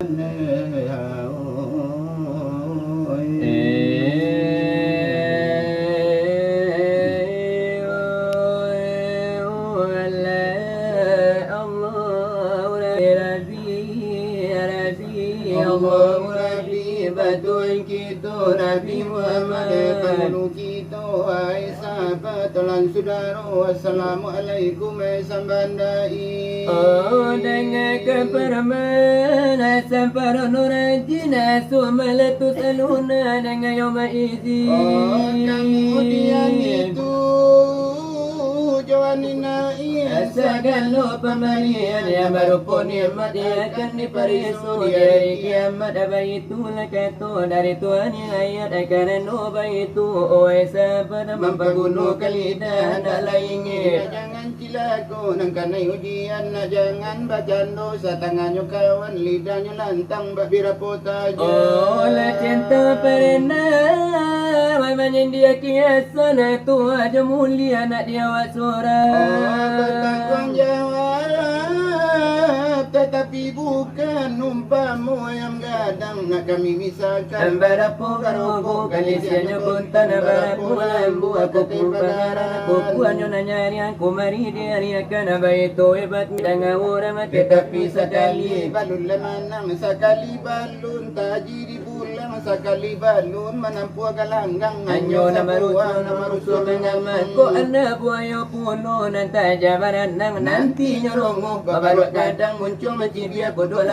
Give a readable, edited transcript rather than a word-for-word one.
Allah Nabi Batul kita Nabi Muhammad Penulu kita hai sahabat lan saudara. Assalamualaikum sambandai. Oh dengan kepermana sampar nurajina sumalatu saluna dengan yoma izi. Oh kemudian itu jawanina segala pemberian yang berupa nikmat yang akan diperisu dari kiamat. Baitulah kata dari Tuhan yang ayat akan baitu sabar mempergunakan lidah hendaklah ingin. Jangan cilaka nangkan ujian, jangan baca dosa tangannya kawan lidahnya lantang birapo taja. Oh la cinta pernah memangnya dia kiasan tu aja mulia nak dia wasura. Bertanggung jawab tetapi bukan umpamu yang gadang nak kami misalkan. Barapo garopo kalisianya puntan barapo lambu aku pulpagaran aku puanyo nanyari aku mari diari akan baito hebat dengan orang tetapi sekali balun lemanang sekali balun taji di bulan sekali balun menampu galanggang anyo nama rusuh mengamat ko anda buayo puno nanti jabaran nang nanti nyorongo babaru kadang muncul mencibia bodoh